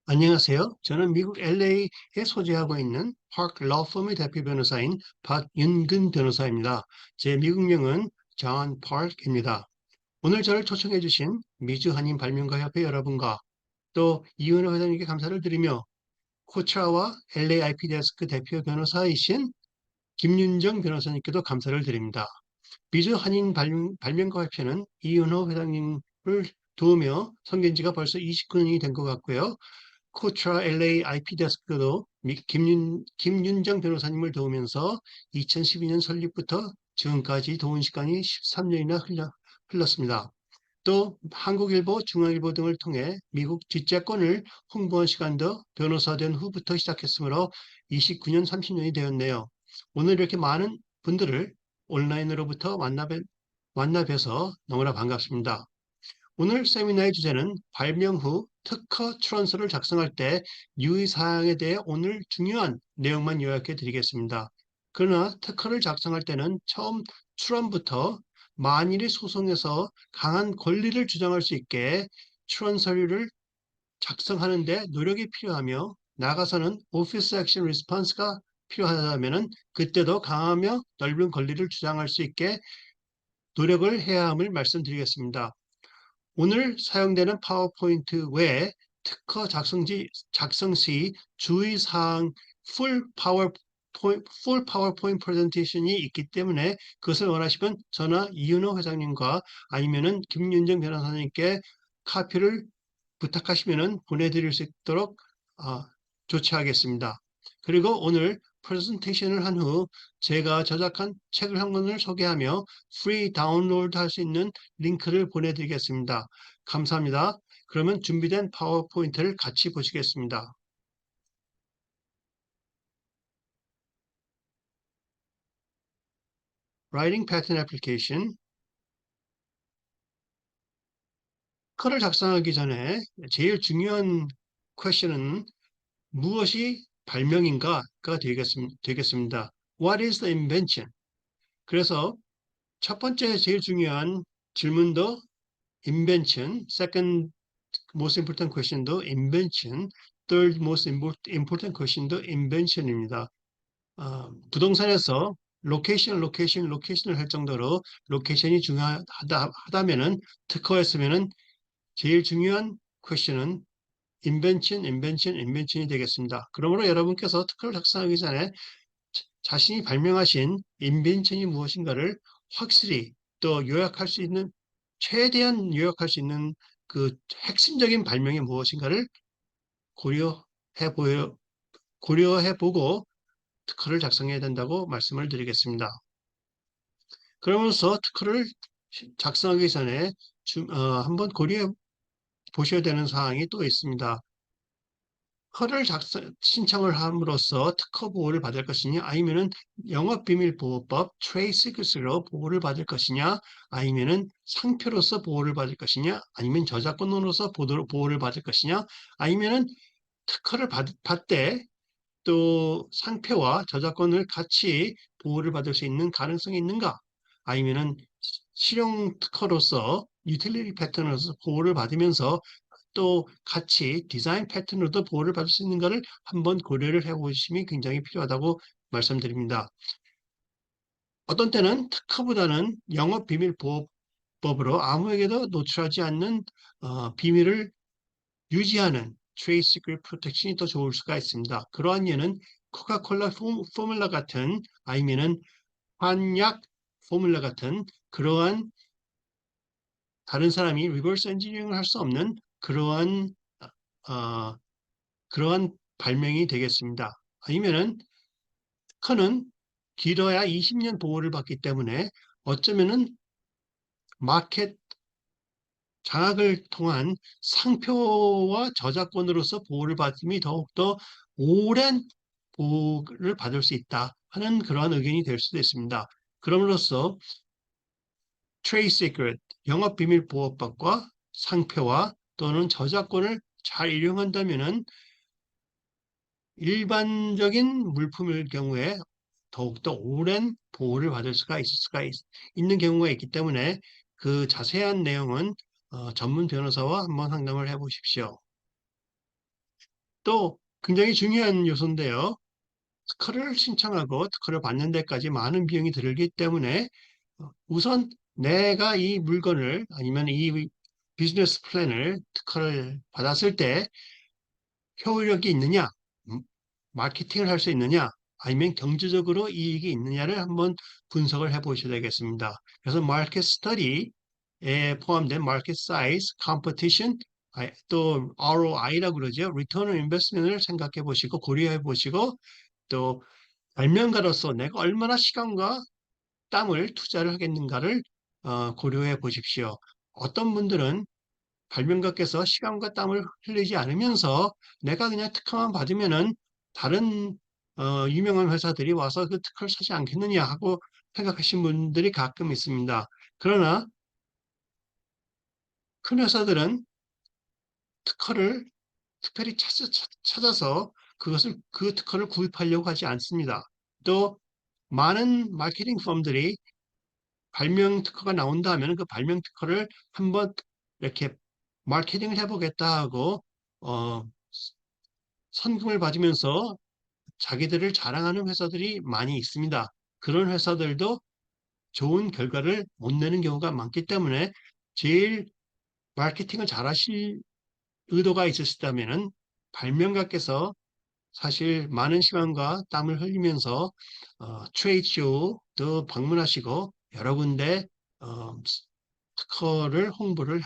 안녕하세요. 저는 미국 LA에 소재하고 있는 파크 러펌의 대표 변호사인 박윤근 변호사입니다. 제 미국명은 존 파크입니다. 오늘 저를 초청해 주신 미주 한인 발명가협회 여러분과 또 이은호 회장님께 감사를 드리며 코트라와 LA IP 데스크 대표 변호사이신 김윤정 변호사님께도 감사를 드립니다. 미주 한인 발명가협회는 이은호 회장님을 도우며 성된 지가 벌써 29년이 된 것 같고요. 코트라 LA IP 데스크도 김윤정 변호사님을 도우면서 2012년 설립부터 지금까지 도운 시간이 13년이나 흘렀습니다. 또 한국일보, 중앙일보 등을 통해 미국 뒷재권을 홍보한 시간도 변호사 된 후부터 시작했으므로 29년, 30년이 되었네요. 오늘 이렇게 많은 분들을 온라인으로부터 만나 뵈서 너무나 반갑습니다. 오늘 세미나의 주제는 발명 후 특허 출원서를 작성할 때 유의사항에 대해 오늘 중요한 내용만 요약해 드리겠습니다. 그러나 특허를 작성할 때는 처음 출원부터 만일의 소송에서 강한 권리를 주장할 수 있게 출원 서류를 작성하는 데 노력이 필요하며 나아가서는 오피스 액션 리스폰스가 필요하다면 그때도 강하며 넓은 권리를 주장할 수 있게 노력을 해야 함을 말씀드리겠습니다. 오늘 사용되는 파워포인트 외에 특허 작성 시 주의사항 풀 파워포인트 프레젠테이션이 있기 때문에 그것을 원하시면 저나 이윤호 회장님과 아니면은 김윤정 변호사님께 카피를 부탁하시면 보내드릴 수 있도록 조치하겠습니다. 그리고 오늘 프레젠테이션을 한 후 제가 저작한 책을 한 권을 소개하며 프리 다운로드 할 수 있는 링크를 보내드리겠습니다. 감사합니다. 그러면 준비된 파워포인트를 같이 보시겠습니다. Writing Patent Application. 커를 작성하기 전에 제일 중요한 퀘션은 무엇이 발명인가가 되겠습니다. What is the invention? 그래서 첫 번째 제일 중요한 질문도 invention, second most important question도 invention, third most important question도 invention입니다. 부동산에서 로케이션을 할 정도로 로케이션이 중요하다면은 특허였으면은 제일 중요한 퀘션은 invention이 되겠습니다. 그러므로 여러분께서 특허를 작성하기 전에 자신이 발명하신 인벤션이 무엇인가를 확실히 또 요약할 수 있는 최대한 요약할 수 있는 그 핵심적인 발명이 무엇인가를 고려해 보여 고려해 보고 특허를 작성해야 된다고 말씀을 드리겠습니다. 그러면서 특허를 작성하기 전에 한번 고려해 보셔야 되는 사항이 또 있습니다. 허를 신청을 함으로써 특허 보호를 받을 것이냐 아니면은 영업비밀보호법 트레이드 시크릿으로 보호를 받을 것이냐 아니면은 상표로서 보호를 받을 것이냐 아니면 저작권으로서 보호를 받을 것이냐 아니면은 특허를 받되 또 상표와 저작권을 같이 보호를 받을 수 있는 가능성이 있는가 아니면은 실용 특허로서 유틸리티 패턴으로서 보호를 받으면서 또 같이 디자인 패턴으로도 보호를 받을 수 있는가를 한번 고려를 해보심이 굉장히 필요하다고 말씀드립니다. 어떤 때는 특허보다는 영업비밀보호법으로 아무에게도 노출하지 않는 비밀을 유지하는 트레이드 시크릿 프로텍션이 더 좋을 수가 있습니다. 그러한 예는 코카콜라 포뮬러 같은 아니면은 한약 포뮬러 같은 그러한 다른 사람이 리버스 엔지니어링을 할 수 없는 어, 그러한 발명이 되겠습니다. 아니면은 특허는 길어야 20년 보호를 받기 때문에 어쩌면은 마켓 장악을 통한 상표와 저작권으로서 보호를 받음이 더욱더 오랜 보호를 받을 수 있다 하는 그러한 의견이 될 수도 있습니다. 그럼으로써 트레이드 시크릿, 영업비밀보호법과 상표와 또는 저작권을 잘 이용한다면은 일반적인 물품일 경우에 더욱더 오랜 보호를 받을 수가 있는 경우가 있기 때문에 그 자세한 내용은 전문 변호사와 한번 상담을 해보십시오. 또 굉장히 중요한 요소인데요. 특허를 신청하고 특허를 받는 데까지 많은 비용이 들기 때문에 우선 내가 이 물건을 아니면 이 비즈니스 플랜을 특허를 받았을 때 효율력이 있느냐, 음, 마케팅을 할 수 있느냐, 아니면 경제적으로 이익이 있느냐를 한번 분석을 해 보셔야 되겠습니다. 그래서 마켓 스터디에 포함된 마켓 사이즈, 컴피티션, 또 ROI라고 그러죠. 리턴 온 인베스트먼트를 생각해 보시고 고려해 보시고 또 발명가로서 내가 얼마나 시간과 땀을 투자를 하겠는가를 고려해 보십시오. 어떤 분들은 발명가께서 시간과 땀을 흘리지 않으면서 내가 그냥 특허만 받으면은 다른 유명한 회사들이 와서 그 특허를 사지 않겠느냐 하고 생각하신 분들이 가끔 있습니다. 그러나 큰 회사들은 특허를 특별히 찾아서 그것을 그 특허를 구입하려고 하지 않습니다. 또 많은 마케팅 펌들이 발명 특허가 나온다 하면 그 발명 특허를 한번 이렇게 마케팅을 해보겠다 하고 어, 선금을 받으면서 자기들을 자랑하는 회사들이 많이 있습니다. 그런 회사들도 좋은 결과를 못 내는 경우가 많기 때문에 제일 마케팅을 잘하실 의도가 있으시다면은 발명가께서 사실 많은 시간과 땀을 흘리면서 트레이드 쇼도 방문하시고 여러 군데 어, 특허를 홍보를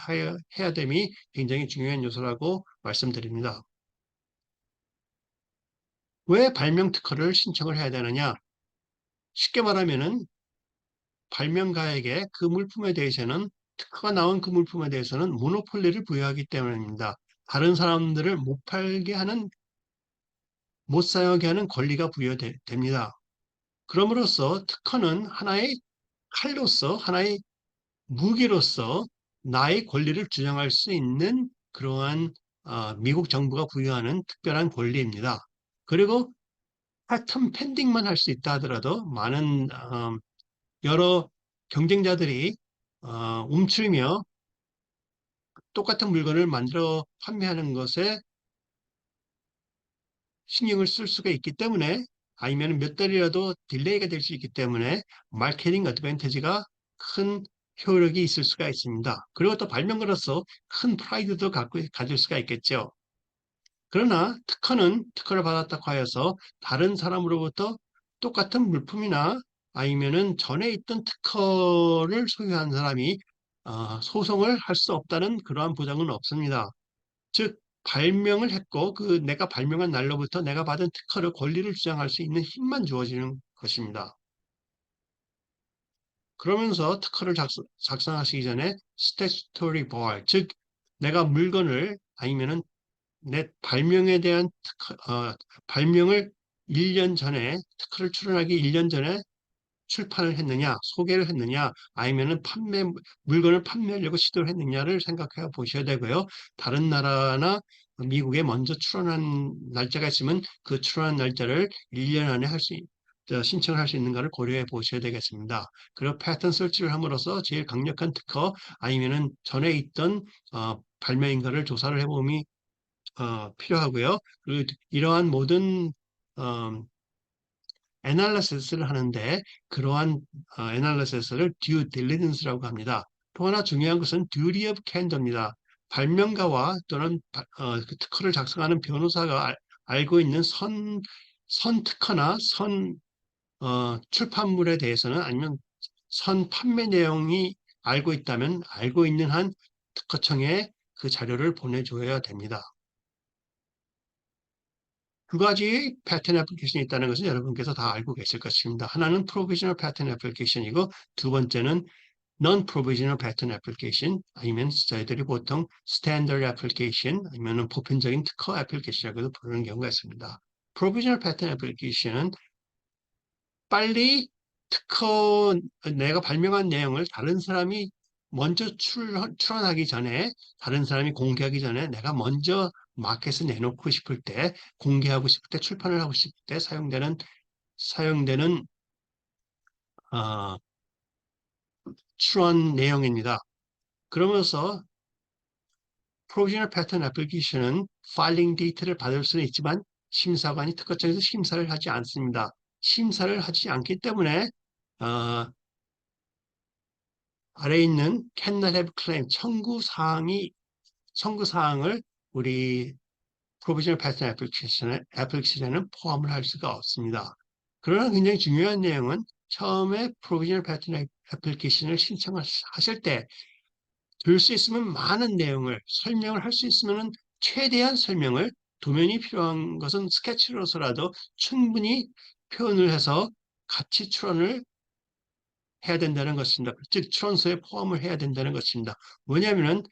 해야 됨이 굉장히 중요한 요소라고 말씀드립니다. 왜 발명 특허를 신청을 해야 되느냐? 쉽게 말하면은 발명가에게 그 물품에 대해서는 특허가 나온 그 물품에 대해서는 모노폴리를 부여하기 때문입니다. 다른 사람들을 못 팔게 하는, 못 사용하게 하는 권리가 부여됩니다. 그럼으로써 특허는 하나의 칼로서, 하나의 무기로서 나의 권리를 주장할 수 있는 그러한 미국 정부가 부여하는 특별한 권리입니다. 그리고 패턴 펜딩만 할 수 있다 하더라도 많은 여러 경쟁자들이 움츠리며 똑같은 물건을 만들어 판매하는 것에 신경을 쓸 수가 있기 때문에 아니면 몇 달이라도 딜레이가 될 수 있기 때문에 마케팅 어드밴티지가 큰 효력이 있을 수가 있습니다. 그리고 또 발명가로서 큰 프라이드도 가질 수가 있겠죠. 그러나 특허를 받았다고 하여서 다른 사람으로부터 똑같은 물품이나 아니면은 전에 있던 특허를 소유한 사람이 소송을 할 수 없다는 그러한 보장은 없습니다. 즉 발명을 했고 그 내가 발명한 날로부터 내가 받은 특허를 권리를 주장할 수 있는 힘만 주어지는 것입니다. 그러면서 특허를 작성하시기 전에 statutory bar, 즉 내가 물건을 아니면은 내 발명에 대한 발명을 1년 전에 특허를 출원하기 1년 전에 출판을 했느냐, 소개를 했느냐, 아니면은 물건을 판매하려고 시도를 했느냐를 생각해 보셔야 되고요. 다른 나라나 미국에 먼저 출원한 날짜가 있으면 그 출원한 날짜를 1년 안에 신청을 할 수 있는가를 고려해 보셔야 되겠습니다. 그리고 패턴 설치를 함으로써 제일 강력한 특허 아니면은 전에 있던 발명인가를 조사를 해보면 필요하고요. 그리고 이러한 모든 어, 애널리시스를 하는데 그러한 애널리시스를 듀 딜리전스라고 합니다. 또 하나 중요한 것은 duty of candour입니다. 발명가와 또는 그 특허를 작성하는 변호사가 알고 있는 선 특허나 출판물에 대해서는 아니면 선 판매 내용이 알고 있다면 알고 있는 한 특허청에 그 자료를 보내줘야 됩니다. 두 가지 패턴 애플리케이션이 있다는 것은 여러분께서 다 알고 계실 것입니다. 하나는 프로비저널 패턴 애플리케이션이고 두 번째는 non-provisional pattern application 아니면 저희들이 보통 standard application 아니면 보편적인 특허 애플리케이션이라고도 부르는 경우가 있습니다. provisional pattern application은 빨리 특허 내가 발명한 내용을 다른 사람이 먼저 출원하기 전에 다른 사람이 공개하기 전에 내가 먼저 마켓에 내놓고 싶을 때 공개하고 싶을 때 출판을 하고 싶을 때 사용되는 어, 출원 내용입니다. 그러면서 프로비저널 패턴 애플리케이션은 파일링 데이터를 받을 수는 있지만 심사관이 특허청에서 심사를 하지 않습니다. 심사를 하지 않기 때문에 어, 아래에 있는 cannot have claim 청구 사항을 우리 프로비저널 패턴 애플리케이션에는 포함을 할 수가 없습니다. 그러나 굉장히 중요한 내용은 처음에 프로비저널 패턴 애플리케이션을 신청하실 때 들 수 있으면 많은 내용을 설명을 할 수 있으면 최대한 설명을 도면이 필요한 것은 스케치로서라도 충분히 표현을 해서 같이 출원을 해야 된다는 것입니다. 즉 출원서에 포함을 해야 된다는 것입니다. 왜냐하면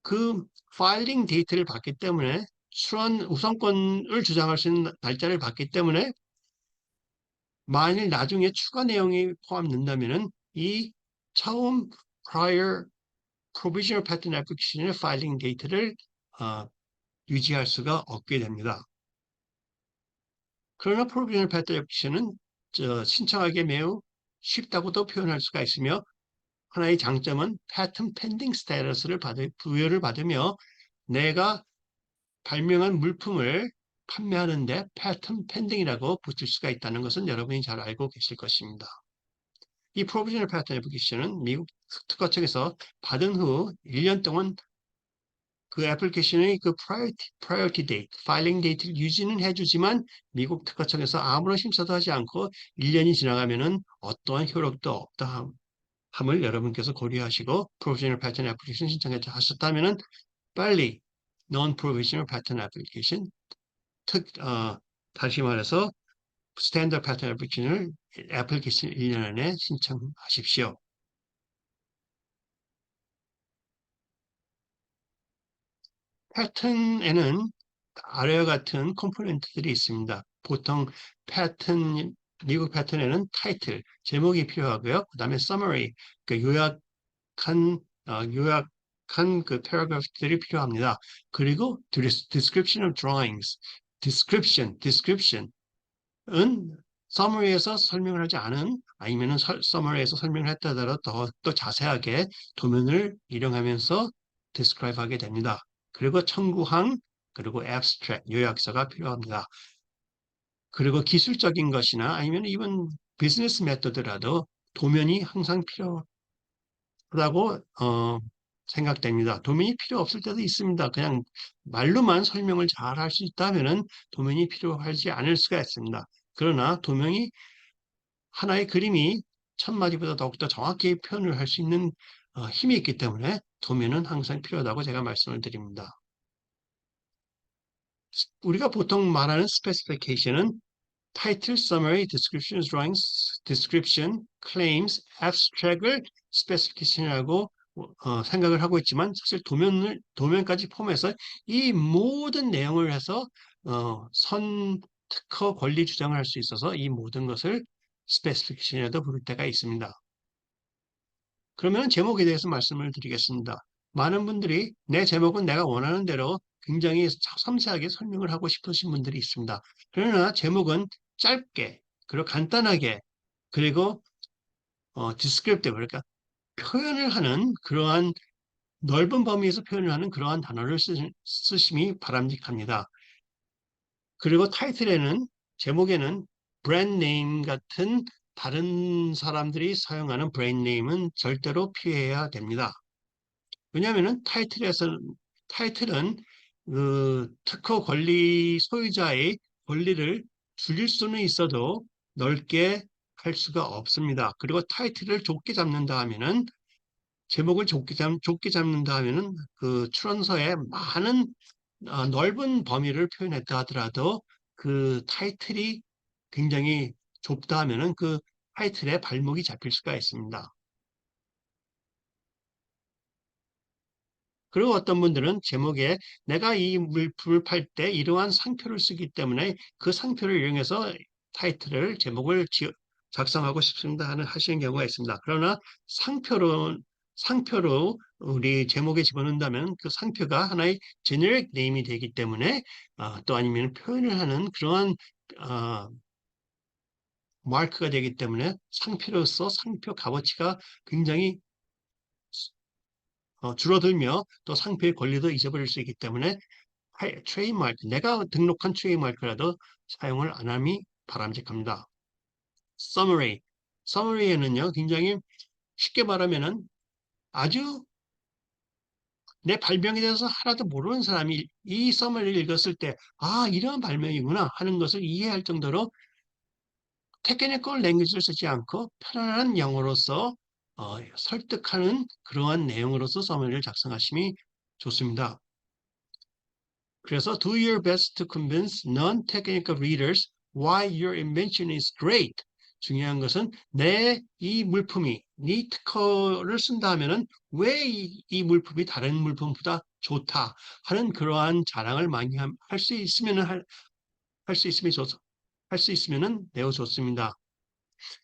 그 파일링 데이트를 받기 때문에 출원 우선권을 주장할 수 있는 날짜를 받기 때문에 만일 나중에 추가 내용이 포함된다면 이 처음 prior provisional patent application의 파일링 데이트를 어, 유지할 수가 없게 됩니다. 그러나 provisional patent application은 신청하기 매우 쉽다고도 표현할 수가 있으며 하나의 장점은 patent pending status를 부여를 받으며 내가 발명한 물품을 판매하는데 patent pending이라고 붙일 수가 있다는 것은 여러분이 잘 알고 계실 것입니다. 이 provisional patent application은 미국 특허청에서 받은 후 1년 동안 그 애플리케이션의 그 priority date, 파일링 데이트를 유지는 해주지만 미국 특허청에서 아무런 심사도 하지 않고 1년이 지나가면은 어떠한 효력도 없다 함을 여러분께서 고려하시고 provisional patent application 신청하셨다면은 빨리 non-provisional patent application 다시 말해서 스탠더드 패턴 애플리케이션 1년 안에 신청하십시오. 패턴에는 아래와 같은 컴포넌트들이 있습니다. 보통 패턴, 미국 패턴에는 타이틀, 제목이 필요하고요. 그 다음에 summary, 그 요약한 그 패러그래프들이 필요합니다. 그리고 description of drawings, description은 summary에서 설명을 하지 않은 아니면은 summary에서 설명을 했다 하더라도 더 자세하게 도면을 이용하면서 describe 하게 됩니다. 그리고 청구항, 그리고 abstract, 요약서가 필요합니다. 그리고 기술적인 것이나 아니면 이번 비즈니스 메서드라도 도면이 항상 필요하다고 생각됩니다. 도면이 필요 없을 때도 있습니다. 그냥 말로만 설명을 잘 할 수 있다면은 도면이 필요하지 않을 수가 있습니다. 그러나 도면이 하나의 그림이 천 마디보다 더욱더 정확히 표현을 할 수 있는 힘이 있기 때문에 도면은 항상 필요하다고 제가 말씀을 드립니다. 우리가 보통 말하는 스페시피케이션은 타이틀, summary, description, drawings, description, claims, abstract을 스페시피케이션이라고 생각을 하고 있지만 사실 도면까지 포함해서 이 모든 내용을 해서 특허 권리 주장을 할 수 있어서 이 모든 것을 스페시피케이션이라도 부를 때가 있습니다. 그러면 제목에 대해서 말씀을 드리겠습니다. 많은 분들이 내 제목은 내가 원하는 대로 굉장히 섬세하게 설명을 하고 싶으신 분들이 있습니다. 그러나 제목은 짧게 그리고 간단하게 그리고 descriptive 그러니까 표현을 하는 그러한 넓은 범위에서 표현을 하는 그러한 단어를 쓰심이 바람직합니다. 그리고 타이틀에는 제목에는 브랜드 네임 같은 다른 사람들이 사용하는 브랜드 네임은 절대로 피해야 됩니다. 왜냐하면 타이틀은 그 특허 권리 소유자의 권리를 줄일 수는 있어도 넓게 할 수가 없습니다. 그리고 타이틀을 좁게 잡는다 하면은 제목을 좁게 잡는다 하면은 그 출원서에 많은 넓은 범위를 표현했다 하더라도 그 타이틀이 굉장히 좁다 하면은 그 타이틀에 발목이 잡힐 수가 있습니다. 그리고 어떤 분들은 제목에 내가 이 물품을 팔 때 이러한 상표를 쓰기 때문에 그 상표를 이용해서 제목을 작성하고 싶습니다 하시는 경우가 있습니다. 그러나 상표로 우리 제목에 집어넣는다면 그 상표가 하나의 제네릭 네임이 되기 때문에 또 아니면 표현을 하는 그러한 어, 마크가 되기 때문에 상표로서 상표 값어치가 굉장히 줄어들며 또 상표의 권리도 잊어버릴 수 있기 때문에 트레이드마크, 내가 등록한 트레이드마크라도 사용을 안 함이 바람직합니다. Summary. Summary에는요, 굉장히 쉽게 말하면은 아주 내 발명에 대해서 하나도 모르는 사람이 이 서머리를 읽었을 때, 아, 이런 발명이구나 하는 것을 이해할 정도로 테크니컬 랭귀지를 쓰지 않고 편안한 영어로서 설득하는 그러한 내용으로서 서머리를 작성하심이 좋습니다. 그래서 do your best to convince non-technical readers why your invention is great. 중요한 것은 내 이 물품이 네 특허를 쓴다 하면은 왜 이 물품이 다른 물품보다 좋다 하는 그러한 자랑을 많이 할 수 있으면 할 수 있으면 할 수 있으면은 매우 좋습니다.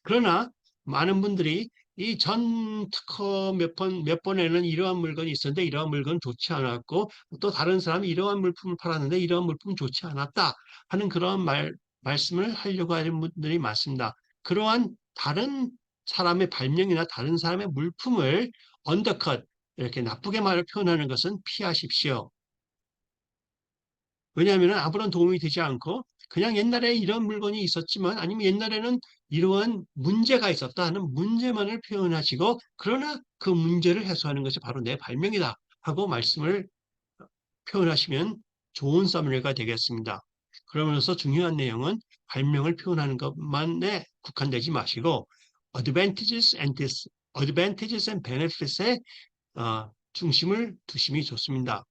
그러나 많은 분들이 이 전 특허 몇 번에는 이러한 물건이 있었는데 이러한 물건은 좋지 않았고 또 다른 사람이 이러한 물품을 팔았는데 이러한 물품은 좋지 않았다 하는 그러한 말씀을 하려고 하는 분들이 많습니다. 그러한 다른 사람의 발명이나 다른 사람의 물품을 언더컷 이렇게 나쁘게 말을 표현하는 것은 피하십시오. 왜냐하면 아무런 도움이 되지 않고 그냥 옛날에 이런 물건이 있었지만 아니면 옛날에는 이러한 문제가 있었다 하는 문제만을 표현하시고 그러나 그 문제를 해소하는 것이 바로 내 발명이다 하고 말씀을 표현하시면 좋은 서머리가 되겠습니다. 그러면서 중요한 내용은 발명을 표현하는 것만에 국한되지 마시고 advantages and benefits에 중심을 두심이 좋습니다.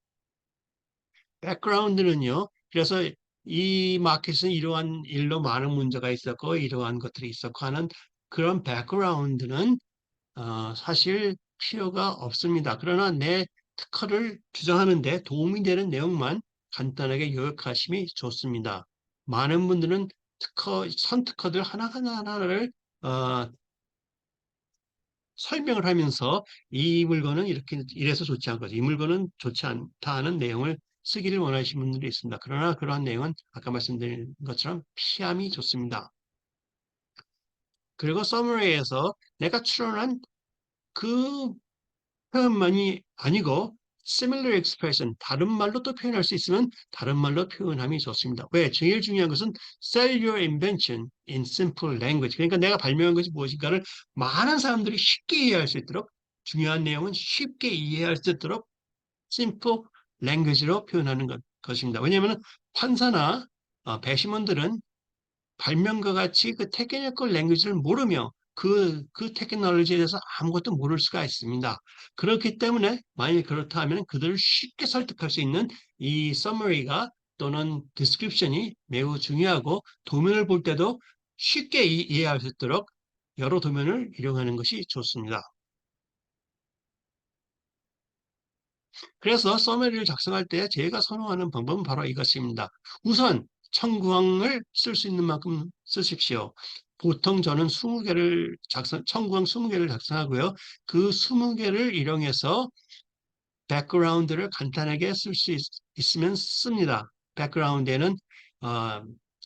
백그라운드는요. 그래서 이 마켓은 이러한 일로 많은 문제가 있었고 이러한 것들이 있었고 하는 그런 백그라운드는 사실 필요가 없습니다. 그러나 내 특허를 주장하는 데 도움이 되는 내용만 간단하게 요약하심이 좋습니다. 많은 분들은 선특허들 하나하나를 설명을 하면서 이 물건은 이렇게 이래서 좋지 않고 이 물건은 좋지 않다 하는 내용을 쓰기를 원하시는 분들이 있습니다. 그러나 그러한 내용은 아까 말씀드린 것처럼 피함이 좋습니다. 그리고 서머리에서 내가 추론한 그 표현만이 아니고 similar expression, 다른 말로 또 표현할 수 있으면 다른 말로 표현함이 좋습니다. 왜? 제일 중요한 것은 sell your invention in simple language. 그러니까 내가 발명한 것이 무엇인가를 많은 사람들이 쉽게 이해할 수 있도록 중요한 내용은 쉽게 이해할 수 있도록 simple language로 표현하는 것입니다. 왜냐하면 판사나 배심원들은 발명과 같이 그 테크니컬 랭귀지를 모르며 그 테크놀로지에 대해서 아무것도 모를 수가 있습니다. 그렇기 때문에 만약 그렇다 하면 그들을 쉽게 설득할 수 있는 이 서머리가 또는 디스크립션이 매우 중요하고 도면을 볼 때도 쉽게 이해할 수 있도록 여러 도면을 이용하는 것이 좋습니다. 그래서 서머리를 작성할 때 제가 선호하는 방법은 바로 이것입니다. 우선 청구항을 쓸 수 있는 만큼 쓰십시오. 보통 저는 20개를 청구항 20개를 작성하고요. 그 20개를 일용해서 백그라운드를 간단하게 쓸 수 있으면 씁니다. 백그라운드에는 어,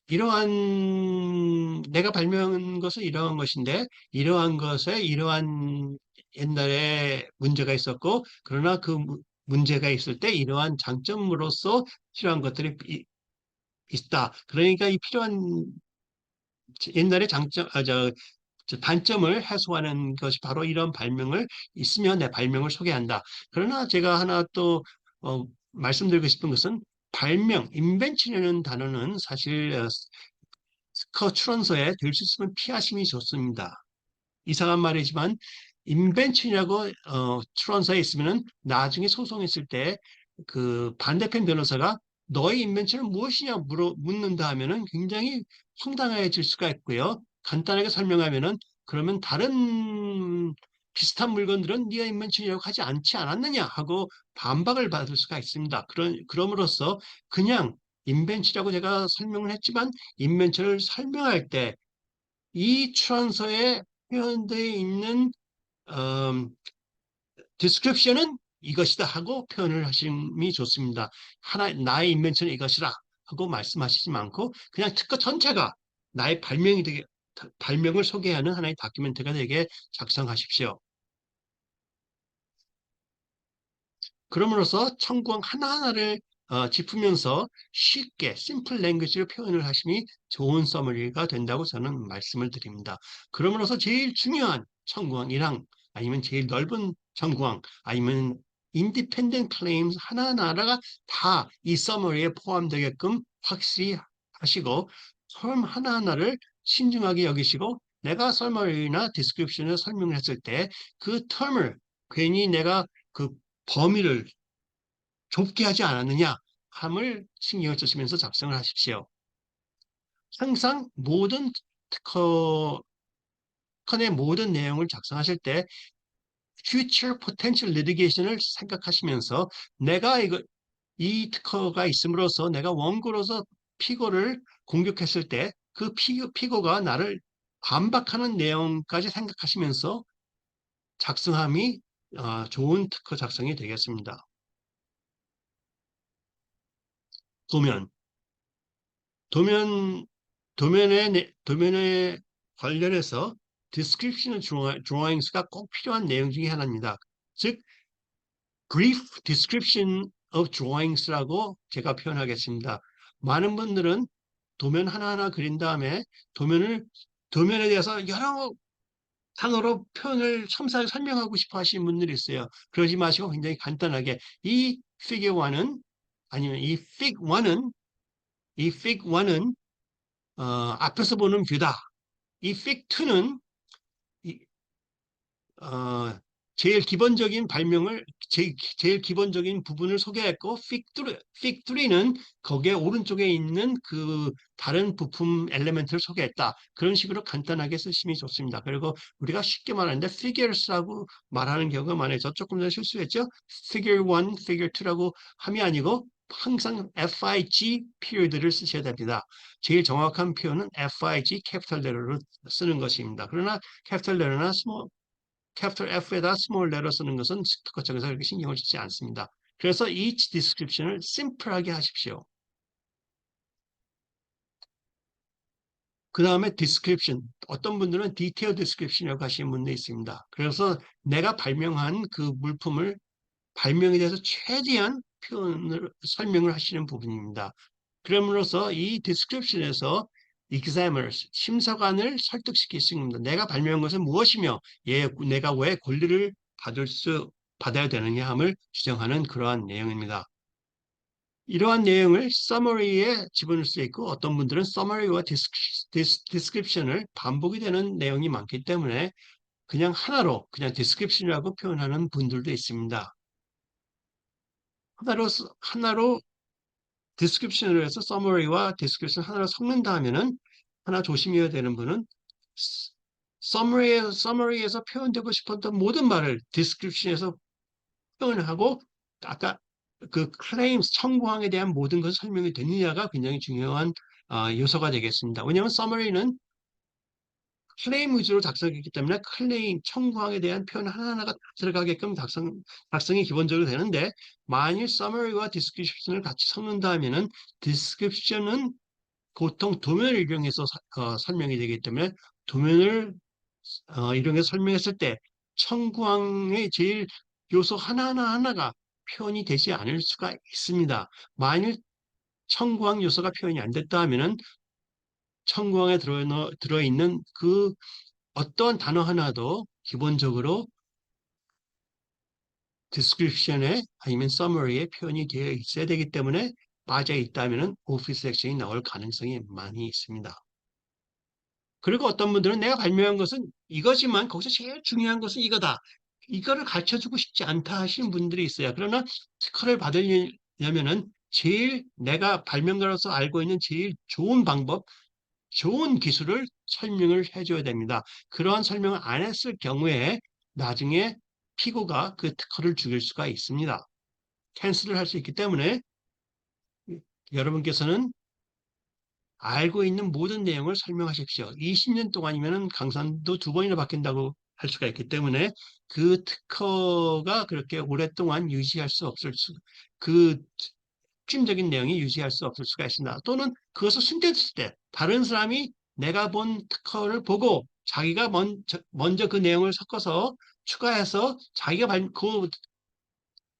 이러한 내가 발명한 것은 이러한 것인데 이러한 것에 이러한 옛날에 문제가 있었고 그러나 그 문제가 있을 때 이러한 장점으로서 필요한 것들이 있다. 그러니까 이 필요한 옛날의 저 단점을 해소하는 것이 바로 이런 발명을 있으면 내 발명을 소개한다. 그러나 제가 하나 또 말씀드리고 싶은 것은 발명, 인벤션이라는 단어는 사실 스커 출원서에 될 수 있으면 피하심이 좋습니다. 이상한 말이지만 인벤션이라고 출원서에 있으면은 나중에 소송했을 때 그 반대편 변호사가 너의 인벤션은 무엇이냐 묻는다 하면은 굉장히 황당해질 수가 있고요. 간단하게 설명하면은 그러면 다른 비슷한 물건들은 네가 인벤션이라고 하지 않지 않았느냐 하고 반박을 받을 수가 있습니다. 그럼으로써 그냥 인벤션이라고 제가 설명을 했지만 인벤션을 설명할 때 이 출원서에 표현되어 있는 디스크립션은 이것이다 하고 표현을 하심이 좋습니다. 나의 인벤션은 이것이다 하고 말씀하시지 않고 그냥 특허 전체가 나의 발명을 소개하는 하나의 다큐멘터리가 되게 작성하십시오. 그럼으로써 청구항 하나하나를 짚으면서 쉽게 심플 랭귀지로 표현을 하심이 좋은 서머리가 된다고 저는 말씀을 드립니다. 그럼으로써 제일 중요한 청구항이랑 아니면 제일 넓은 청구항 아니면 인디펜던트 클레임스 하나하나가 다 이 서머리에 포함되게끔 확실히 하시고 텀 하나하나를 신중하게 여기시고 내가 서머리나 디스크립션을 설명을 했을 때 그 텀을 괜히 내가 그 범위를 좁게 하지 않았느냐 함을 신경을 쓰시면서 작성을 하십시오. 항상 모든 특허 건의 모든 내용을 작성하실 때 future potential litigation을 생각하시면서 내가 이 특허가 있음으로써 내가 원고로서 피고를 공격했을 때 그 피고가 나를 반박하는 내용까지 생각하시면서 작성함이 좋은 특허 작성이 되겠습니다. 도면. 도면, 도면에 관련해서 description drawings가 꼭 필요한 내용 중에 하나입니다. 즉, brief description of drawings라고 제가 표현하겠습니다. 많은 분들은 도면 하나하나 그린 다음에 도면에 대해서 여러 단어로 표현을 첨삭 설명하고 싶어 하시는 분들이 있어요. 그러지 마시고 굉장히 간단하게 이 figure 1은 아니면 이 fig 1은 앞에서 보는 뷰다. 이 fig 2는 어, 제일 기본적인 제일 기본적인 부분을 소개했고, fig 3는 거기에 오른쪽에 있는 그 다른 부품 엘리멘트를 소개했다. 그런 식으로 간단하게 쓰시면 좋습니다. 그리고 우리가 쉽게 말하는데 figures라고 말하는 경우가 많아요. 저 조금 전에 실수했죠? figure 1, figure 2라고 함이 아니고 항상 FIG period를 쓰셔야 됩니다. 제일 정확한 표현은 FIG 캐피털 레터로 쓰는 것입니다. 그러나 캐피털 레터나 캐피털 F에다 스몰 레터 쓰는 것은 특허청에서 그렇게 신경을 쓰지 않습니다. 그래서 each description을 심플하게 하십시오. 그 다음에 description. 어떤 분들은 detail description이라고 하시는 분도 있습니다. 그래서 내가 발명한 그 물품을 발명에 대해서 최대한 설명을 하시는 부분입니다. 그럼으로써 이 description에서 examiners, 심사관을 설득시킬 수 있습니다. 내가 발명한 것은 무엇이며 내가 왜 권리를 받아야 되느냐 함을 주장하는 그러한 내용입니다. 이러한 내용을 summary에 집어넣을 수 있고 어떤 분들은 summary와 description을 반복이 되는 내용이 많기 때문에 그냥 하나로 그냥 description이라고 표현하는 분들도 있습니다. 하나로 디스크립션을 해서 서머리와 디스크립션 하나로 섞는다 하면은 하나 조심해야 되는 분은 서머리에서 표현되고 싶었던 모든 말을 디스크립션에서 표현하고 아까 그 클레임스 청구항에 대한 모든 것을 설명이 되느냐가 굉장히 중요한 요소가 되겠습니다. 왜냐하면 서머리는 클레임 위주로 작성했기 때문에 클레임 청구항에 대한 표현 하나하나가 다 들어가게끔 작성이 기본적으로 되는데 만일 summary와 description을 같이 섞는다 하면은 description은 보통 도면을 이용해서 설명이 되기 때문에 도면을 이용해서 설명했을 때 청구항의 제일 요소 하나가 표현이 되지 않을 수가 있습니다. 만일 청구항 요소가 표현이 안 됐다 하면은 청구항에 들어있는 그 어떠한 단어 하나도 기본적으로 description에 아니면 summary에 표현이 되어 있어야 되기 때문에 빠져 있다면 오피스 액션이 나올 가능성이 많이 있습니다. 그리고 어떤 분들은 내가 발명한 것은 이거지만 거기서 제일 중요한 것은 이거다. 이거를 가르쳐주고 싶지 않다 하시는 분들이 있어요. 그러나 특허를 받으려면은 제일 내가 발명가로서 알고 있는 제일 좋은 방법, 좋은 기술을 설명을 해줘야 됩니다. 그러한 설명을 안 했을 경우에 나중에 피고가 그 특허를 죽일 수가 있습니다. 캔슬을 할 수 있기 때문에 여러분께서는 알고 있는 모든 내용을 설명하십시오. 20년 동안이면 강산도 2번이나 바뀐다고 할 수가 있기 때문에 그 특허가 그렇게 오랫동안 그 핵심적인 내용이 유지할 수 없을 수가 있습니다. 또는 그것을 숨겼을 때 다른 사람이 내가 본 특허를 보고 자기가 먼저 그 내용을 섞어서 추가해서 자기가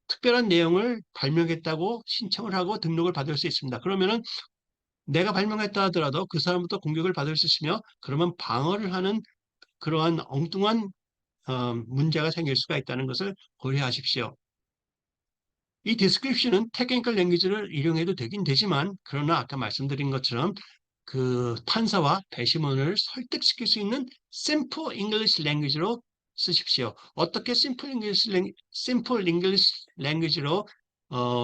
특별한 내용을 발명했다고 신청을 하고 등록을 받을 수 있습니다. 그러면은 내가 발명했다 하더라도 그 사람부터 공격을 받을 수 있으며 그러면 방어를 하는 그러한 엉뚱한 문제가 생길 수가 있다는 것을 고려하십시오. 이 description은 technical language를 이용해도 되긴 되지만 그러나 아까 말씀드린 것처럼 그 판사와 배심원을 설득시킬 수 있는 simple English language로 쓰십시오. 어떻게 simple English language로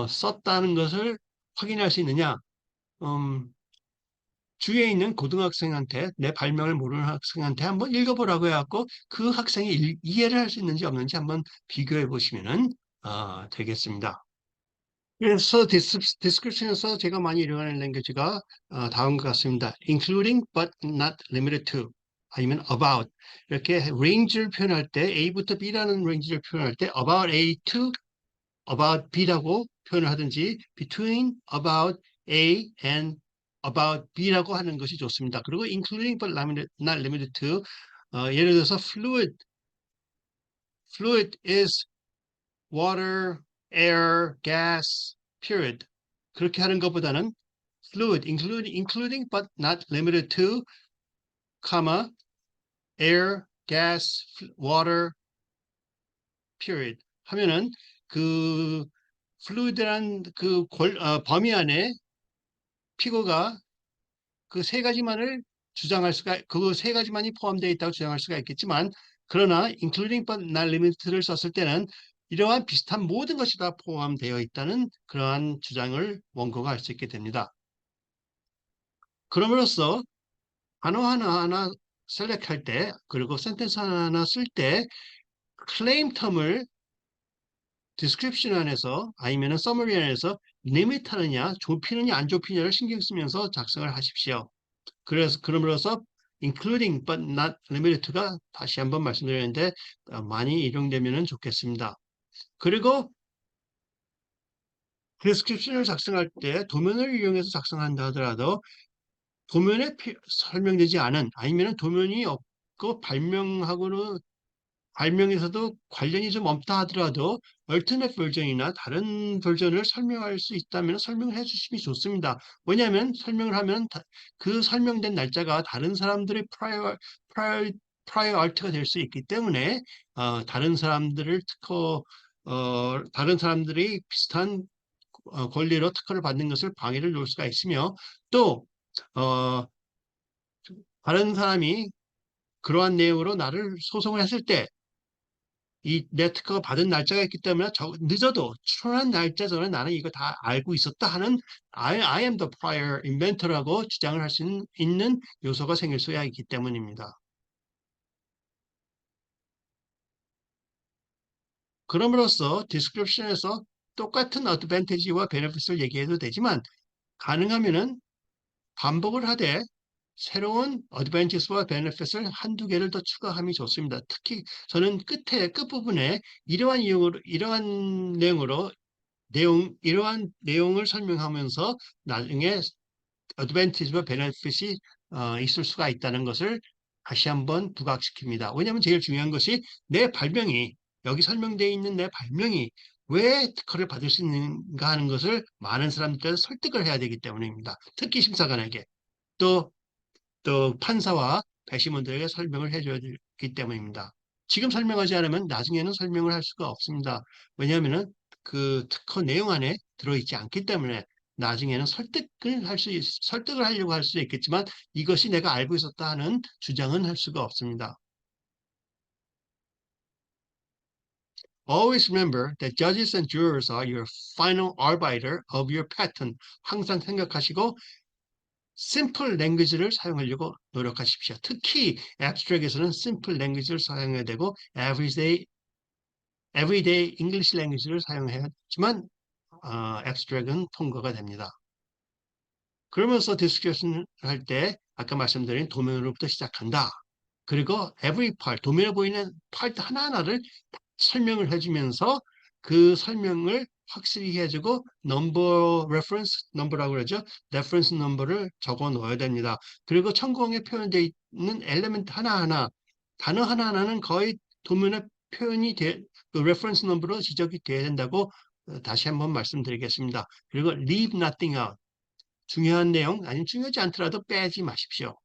썼다는 것을 확인할 수 있느냐? 음, 주위에 있는 고등학생한테 내 발명을 모르는 학생한테 한번 읽어보라고 해갖고 그 학생이 이해를 할 수 있는지 없는지 한번 비교해 보시면은 되겠습니다. 그래서 description에서 제가 많이 이용하는 랭귀지가 다음과 같습니다. including but not limited to 아니면 about 이렇게 range를 표현할 때 A부터 B라는 range를 표현할 때 about A to about B라고 표현을 하든지 between about A and about B라고 하는 것이 좋습니다. 그리고 including but not limited to 예를 들어서 fluid is water, air, gas, period. 그렇게 하는 것보다는 fluid, including but not limited to, comma, air, gas, water, period. 하면은 그 fluid란 그 범위 안에 피고가 그 세 가지만을 그 세 가지만이 포함되어 있다고 주장할 수가 있겠지만, 그러나 including but not limited를 썼을 때는 이러한 비슷한 모든 것이 다 포함되어 있다는 그러한 주장을 원고가 할 수 있게 됩니다. 그럼으로써 단어 하나하나 셀렉할 때, 그리고 센텐스 하나하나 쓸 때 클레임 텀을 description 안에서 아니면 summary 안에서 리밋하느냐, 좁히느냐, 안 좁히느냐를 신경 쓰면서 작성을 하십시오. 그럼으로써 including but not limited to가 다시 한번 말씀드렸는데 많이 이용되면 좋겠습니다. 그리고 description을 작성할 때 도면을 이용해서 작성한다 하더라도 도면에 설명되지 않은 아니면 도면이 없고 발명에서도 관련이 좀 없다 하더라도 얼터넷 버전이나 다른 버전을 설명할 수 있다면 설명을 해주시면 좋습니다. 왜냐하면 설명을 하면 그 설명된 날짜가 다른 사람들의 프라이어 알트가 될 수 있기 때문에 다른 사람들이 비슷한 권리로 특허를 받는 것을 방해를 놓을 수가 있으며 또 어, 다른 사람이 그러한 내용으로 나를 소송을 했을 때 이 네트워크가 받은 날짜가 있기 때문에 늦어도 출원한 날짜 전에 나는 이거 다 알고 있었다 하는 I am the prior inventor라고 주장을 할 수 있는 요소가 생길 수가 있기 때문입니다. 그럼으로써 description에서 똑같은 advantage와 benefit을 얘기해도 되지만 가능하면은 반복을 하되 새로운 advantage와 benefit을 한두 개를 더 추가함이 좋습니다. 특히 저는 끝부분에 이러한 내용으로 이러한 내용을 설명하면서 나중에 어드밴티지와 베네핏이 있을 수가 있다는 것을 다시 한번 부각시킵니다. 왜냐하면 제일 중요한 것이 내 발명이 여기 설명되어 있는 내 발명이 왜 특허를 받을 수 있는가 하는 것을 많은 사람들한테 설득을 해야 되기 때문입니다. 특히 심사관에게 또 판사와 배심원들에게 설명을 해줘야 되기 때문입니다. 지금 설명하지 않으면 나중에는 설명을 할 수가 없습니다. 왜냐하면 그 특허 내용 안에 들어있지 않기 때문에 나중에는 설득을 하려고 할 수 있겠지만 이것이 내가 알고 있었다 하는 주장은 할 수가 없습니다. Always remember that judges and jurors are your final arbiter of your patent. 항상 생각하시고 심플 랭귀지를 사용하려고 노력하십시오. 특히 abstract에서는 심플 랭귀지를 사용해야 되고 everyday English 랭귀지를 사용해야 하지만 abstract은 통과가 됩니다. 그러면서 디스커션 할 때 아까 말씀드린 도면으로부터 시작한다. 그리고 every part, 도면에 보이는 파트 하나하나를 설명을 해주면서 그 설명을 확실히 해주고 reference number라고 그러죠. reference number를 적어 놓아야 됩니다. 그리고 천공에 표현되어 있는 엘리멘트 하나하나, 단어 하나하나는 거의 도면에 그 reference number로 지적이 돼야 된다고 다시 한번 말씀드리겠습니다. 그리고 leave nothing out. 중요한 내용, 아니면 중요하지 않더라도 빼지 마십시오.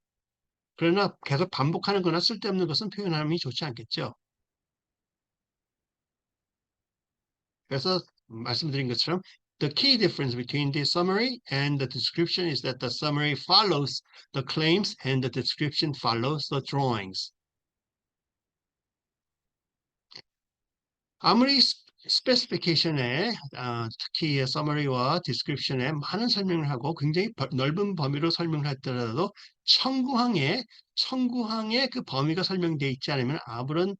그러나 계속 반복하는 거나 쓸데없는 것은 표현함이 좋지 않겠죠. 그래서 말씀드린 것처럼 the key difference between the summary and the description is that the summary follows the claims and the description follows the drawings. 아무리 스페시피케이션에 특히 summary와 description에 많은 설명을 하고 굉장히 넓은 범위로 설명을 했더라도 청구항에 그 범위가 설명되어 있지 않으면 아무런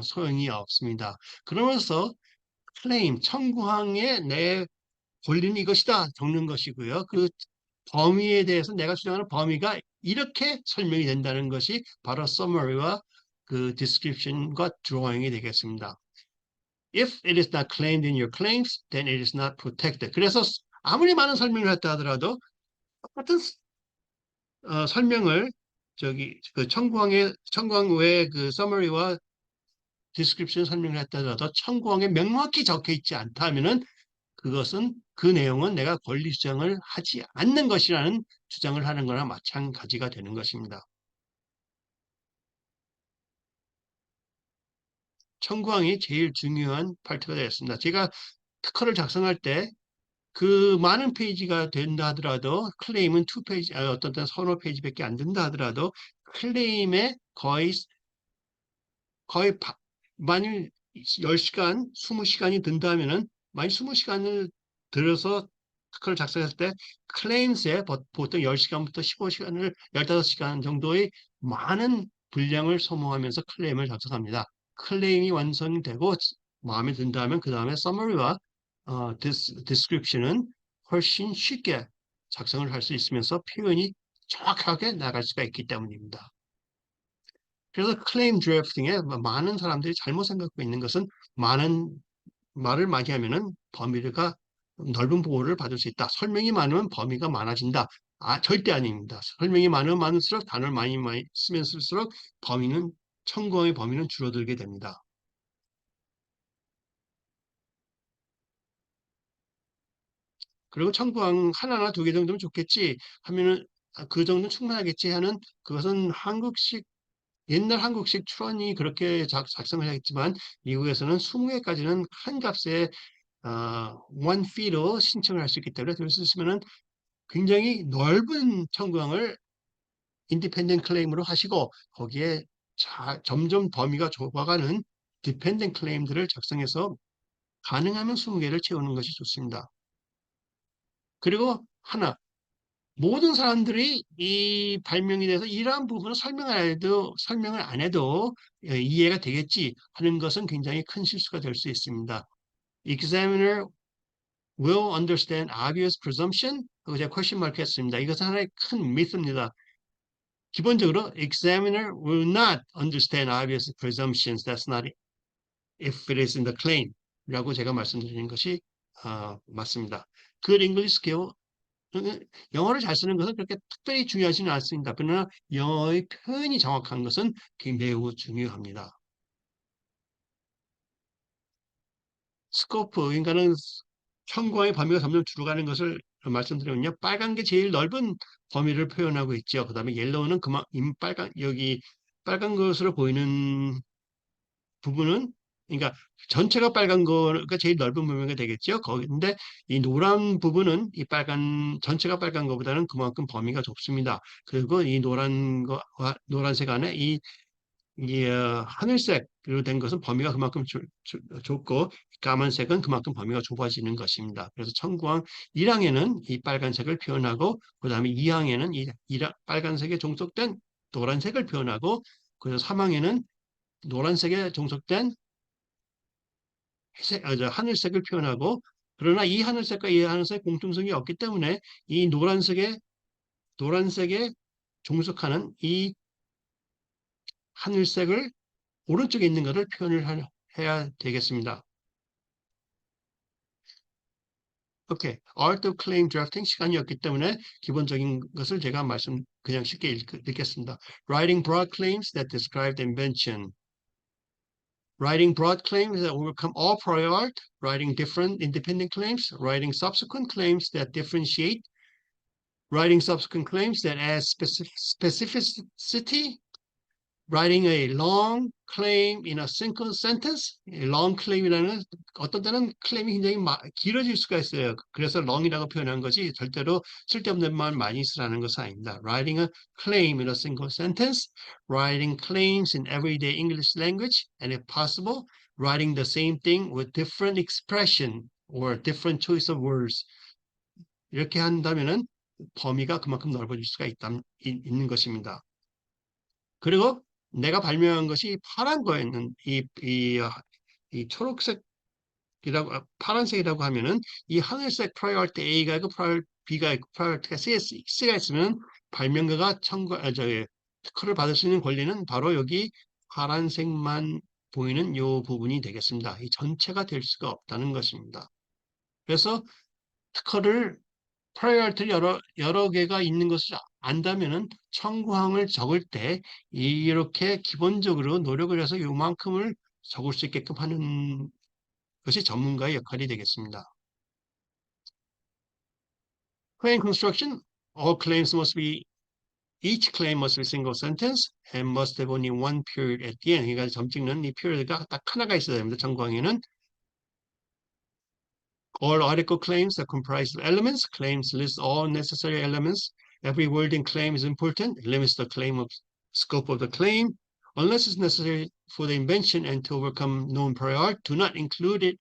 소용이 없습니다. 그러면서 클레임, 청구항에 내 권리는 이것이다 적는 것이고요. 그 범위에 대해서 내가 주장하는 범위가 이렇게 설명이 된다는 것이 바로 summary와 그 description과 drawing이 되겠습니다. If it is not claimed in your claims, then it is not protected. 그래서 아무리 많은 설명을 했다 하더라도 똑같은 설명을 그 청구항 외에 그 summary와 description 설명을 했다 하더라도 청구항에 명확히 적혀 있지 않다면은 그것은 그 내용은 내가 권리 주장을 하지 않는 것이라는 주장을 하는 거나 마찬가지가 되는 것입니다. 청구항이 제일 중요한 파트가 되었습니다. 제가 특허를 작성할 때 그 많은 페이지가 된다 하더라도 클레임은 2페이지, 어떤 때는 서너 페이지밖에 안 된다 하더라도 클레임에 거의 만일 10시간, 20시간이 든다면은 만일 20시간을 들어서 특허를 작성했을 때 클레임스에 보통 10시간부터 15시간을 15시간 정도의 많은 분량을 소모하면서 클레임을 작성합니다. 클레임이 완성되고 마음에 든다면 그 다음에 서머리와 description은 훨씬 쉽게 작성을 할 수 있으면서 표현이 정확하게 나갈 수가 있기 때문입니다. 그래서 클레임 드래프팅에 많은 사람들이 잘못 생각하고 있는 것은 말을 많이 하면은 범위가 넓은 보호를 받을 수 있다. 설명이 많으면 범위가 많아진다. 절대 아닙니다. 설명이 많으면 많을수록 단어를 많이 쓰면 쓸수록 청구의 범위는 줄어들게 됩니다. 그리고 청구항 하나나 두 개 정도면 좋겠지 하면은 그 정도는 충분하겠지 하는 그것은 옛날 한국식 출원이 그렇게 작성을 했지만 미국에서는 20개까지는 한 값에 one fee로 신청을 할 수 있기 때문에 그럴 수 있으면은 굉장히 넓은 청구항을 인디펜던트 클레임으로 하시고 거기에 점점 범위가 좁아가는 디펜던트 클레임들을 작성해서 가능하면 20개를 채우는 것이 좋습니다. 그리고 하나, 모든 사람들이 이 발명에 대해서 이러한 부분을 설명을 안 해도 이해가 되겠지 하는 것은 굉장히 큰 실수가 될 수 있습니다. Examiner will understand obvious presumption? 그거 제가 퀘스천 마크 했습니다. 이것은 하나의 큰 미스입니다. 기본적으로 examiner will not understand obvious presumptions. That's not if it is in the claim. 라고 제가 말씀드리는 것이 맞습니다. Good English skill 영어를 잘 쓰는 것은 그렇게 특별히 중요하지는 않습니다. 그러나 영어의 표현이 정확한 것은 매우 중요합니다. 스코프, 그러니까는 청구의 범위가 점점 줄어가는 것을 말씀드리면요. 빨간 게 제일 넓은 범위를 표현하고 있죠. 그 다음에 옐로우는 여기 빨간 것으로 보이는 부분은 그러니까 전체가 빨간 거가 제일 넓은 범위가 되겠죠. 근데 이 노란 부분은 전체가 빨간 거보다는 그만큼 범위가 좁습니다. 그리고 이 노란색 안에 하늘색으로 된 것은 범위가 그만큼 좁고 까만색은 그만큼 범위가 좁아지는 것입니다. 그래서 청구항 1항에는 이 빨간색을 표현하고 그 다음에 2항에는 빨간색에 종속된 노란색을 표현하고 그래서 3항에는 노란색에 종속된 하늘색을 표현하고 그러나 이 하늘색과 이 하늘색 공통성이 없기 때문에 이 노란색에 종속하는 이 하늘색을 오른쪽에 있는 것을 해야 되겠습니다. 오케이. Art of Claim Drafting 시간이 없기 때문에 기본적인 것을 제가 그냥 쉽게 읽겠습니다. Writing broad claims that describe the invention. Writing broad claims that overcome all prior art, writing different independent claims, writing subsequent claims that differentiate, writing subsequent claims that add specificity, writing a long claim in a single sentence. long claim이라는 어떤 때는 클레임이 굉장히 길어질 수가 있어요. 그래서 long이라고 표현한 것이 절대로 쓸데없는 말 많이 쓰라는 것은 아닙니다. Writing a claim in a single sentence, writing claims in everyday English language, and if possible, writing the same thing with different expression or different choice of words. 이렇게 한다면은 범위가 그만큼 넓어질 수가 있는 것입니다. 그리고 내가 발명한 것이 파란 거였는 이 초록색이라고 파란색이라고 하면은 이 하늘색 프라이어티 A가 있고 B가 있고 프라이어티가 C가 있으면 발명가가 특허를 받을 수 있는 권리는 바로 여기 파란색만 보이는 이 부분이 되겠습니다. 이 전체가 될 수가 없다는 것입니다. 그래서 특허를 프라이어티를 여러 개가 있는 것을 안다면은 청구항을 적을 때 이렇게 기본적으로 노력을 해서 요만큼을 적을 수 있게끔 하는 것이 전문가의 역할이 되겠습니다. Claim construction, each claim must be single sentence and must have only one period at the end. 그러니까 점 찍는 이 period가 딱 하나가 있어야 됩니다. 청구항에는. All article claims that comprise elements. Claims list all necessary elements. Every word in claim is important. It limits the claim of scope of the claim. Unless it's necessary for the invention and to overcome known prior art, do not include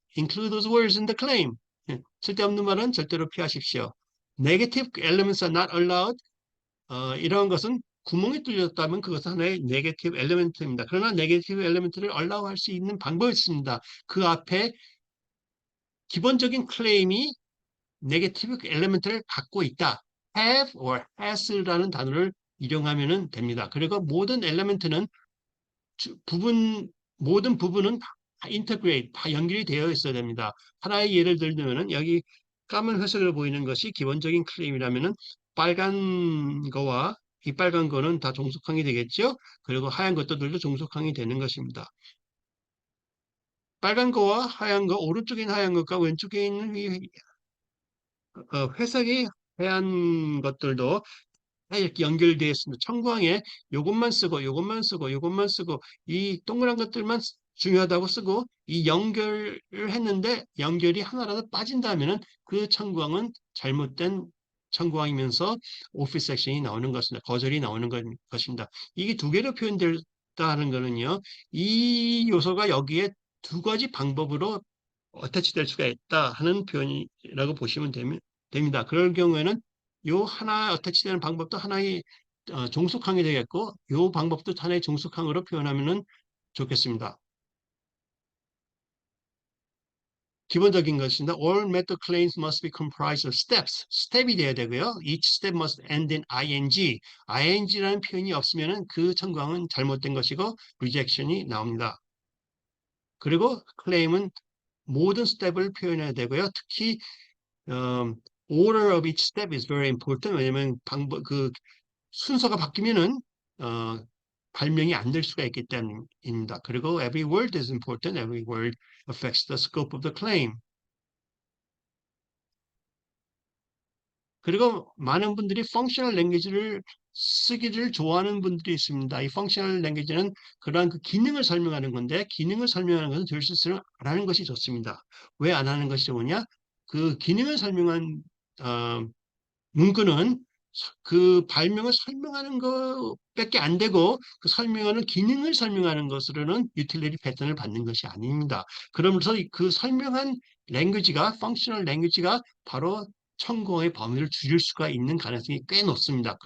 those words in the claim. 쓸데없는 말은 절대로 피하십시오. Negative elements are not allowed. 이러한 것은 구멍이 뚫렸다면 그것은 하나의 네게티브 엘리멘트입니다. 그러나 네게티브 엘리멘트를 allow할 수 있는 방법이 있습니다. 그 앞에 기본적인 클레임이 네게티브 엘리멘트를 갖고 있다. have or has라는 단어를 이용하면 됩니다. 그리고 모든 엘리멘트는 모든 부분은 다 integrate, 다 연결이 되어 있어야 됩니다. 하나의 예를 들면은 여기 까만 회색으로 보이는 것이 기본적인 클레임이라면은 빨간 거와 이 빨간 거는 다 종속항이 되겠죠. 그리고 하얀 것들도 종속항이 되는 것입니다. 빨간 거와 하얀 거, 오른쪽에 있는 하얀 것과 왼쪽에 있는 회색이 하얀 것들도 이렇게 연결되어 있습니다. 청구항에 요것만 쓰고 요것만 쓰고 요것만 쓰고 이 동그란 것들만 중요하다고 쓰고 이 연결을 했는데 연결이 하나라도 빠진다면은 그 청구항은 잘못된 청구항이면서 오피스 액션이 나오는 것입니다. 거절이 나오는 것입니다. 이게 두 개로 표현된다는 거는요. 이 요소가 여기에 두 가지 방법으로 어태치될 수가 있다 하는 표현이라고 보시면 됩니다. 그럴 경우에는 요 하나 어태치되는 방법도 하나의 종속항이 되겠고 요 방법도 하나의 종속항으로 표현하면 좋겠습니다. 기본적인 것입니다. All method claims must be comprised of steps. 스텝이 돼야 되고요. Each step must end in ing. ing라는 표현이 없으면 그 청구항은 잘못된 것이고 rejection이 나옵니다. 그리고 claim은 모든 스텝을 표현해야 되고요. 특히 order of each step is very important. 왜냐하면 순서가 바뀌면은 발명이 안 될 수가 있기 때문입니다. 그리고 every word is important. Every word affects the scope of the claim. 그리고 많은 분들이 functional language를 쓰기를 좋아하는 분들이 있습니다. 이 functional language는 그러한 그 기능을 설명하는 건데 기능을 설명하는 것은 될 수 있으면 안 하는 것이 좋습니다. 왜 안 하는 것이 좋으냐? 그 기능을 설명한 문구는 그 발명을 설명하는 것밖에 안 되고 그 설명하는 기능을 설명하는 것으로는 유틸리티 패턴을 받는 것이 아닙니다. 그러면서 그 설명한 랭귀지가 functional 랭귀지가 바로 청구의 범위를 줄일 수가 있는 가능성이 꽤 높습니다.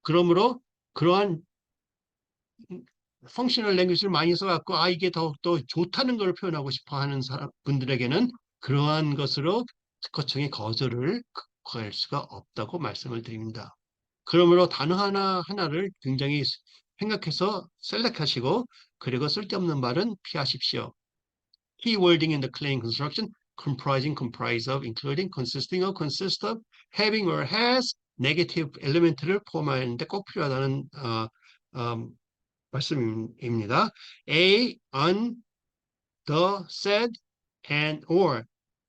그러므로 그러한 펑셔널 랭귀지를 많이 써갖고 이게 더욱더 좋다는 걸 표현하고 싶어 하는 분들에게는 그러한 것으로 특허청의 거절을 극복할 수가 없다고 말씀을 드립니다. 그러므로 단어 하나를 굉장히 생각해서 셀렉하시고 그리고 쓸데없는 말은 피하십시오. Key wording in the claim construction comprising, comprise of, including, consisting of, consist of, having or has, negative element를 포함하는데 꼭 필요하다는 말씀입니다. A, on, the, said, and, or.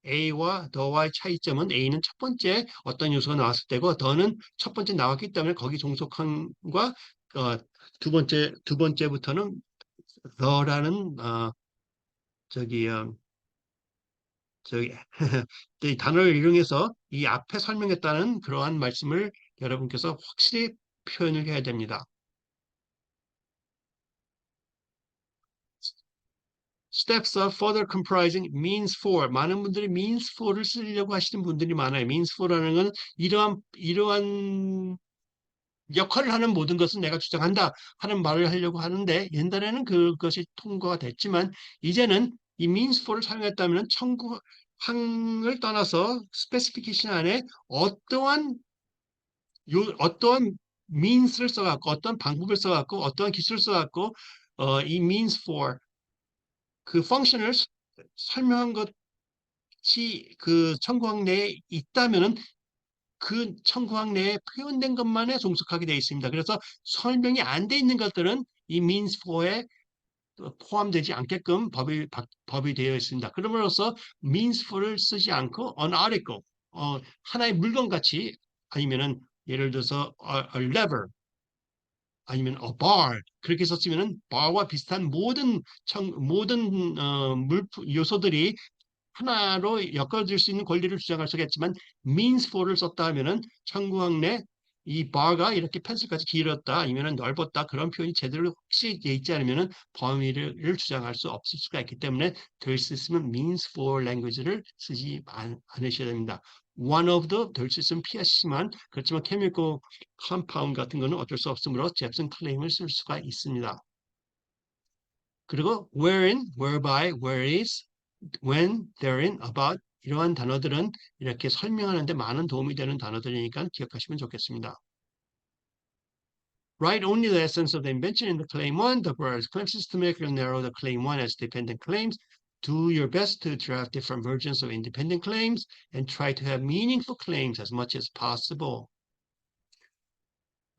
A와 the와의 차이점은 A는 첫 번째 어떤 요소가 나왔을 때고 the는 첫 번째 나왔기 때문에 거기 종속형과 두 번째부터는 the라는 저기 저기 이 단어를 이용해서 이 앞에 설명했다는 그러한 말씀을 여러분께서 확실히 표현을 해야 됩니다. Steps are further comprising means for. 많은 분들이 means for를 쓰려고 하시는 분들이 많아요. means for라는 건 이러한 역할을 하는 모든 것은 내가 주장한다 하는 말을 하려고 하는데 옛날에는 그것이 통과가 됐지만 이제는 이 means for를 사용했다면 청구항을 떠나서 스페시피케이션 안에 어떠한 means를 써갖고 어떤 방법을 써갖고 어떠한 기술을 써갖고 이 means for 그 펑션을 설명한 것이 그 청구항 내에 있다면은 그 청구항 내에 표현된 것만에 종속하게 되어 있습니다. 그래서 설명이 안 돼 있는 것들은 이 means for에 포함되지 않게끔 법이 되어 있습니다. 그럼으로써 means for를 쓰지 않고 an article, 하나의 물건같이 아니면은 예를 들어서 a lever 아니면 a bar 그렇게 썼으면은 bar와 비슷한 모든 요소들이 하나로 엮어질 수 있는 권리를 주장할 수가 있지만 means for를 썼다 하면은 청구항 내 이 bar가 이렇게 펜슬까지 길었다 아니면은 넓었다 그런 표현이 제대로 혹시 돼 있지 않으면은 범위를 주장할 수 없을 수가 있기 때문에 될 수 있으면 means for language를 쓰지 않으셔야 됩니다. one of the 될 수 있으면 피하시지만 그렇지만 chemical compound 같은 거는 어쩔 수 없으므로 잽슨 클레임을 쓸 수가 있습니다. 그리고 wherein, whereby, where is, when, therein, about 이러한 단어들은 이렇게 설명하는 데 많은 도움이 되는 단어들이니까 기억하시면 좋겠습니다. Write only the essence of the invention in the claim 1. The various claim systematically narrow the claim 1 as dependent claims. Do your best to draft different versions of independent claims and try to have meaningful claims as much as possible.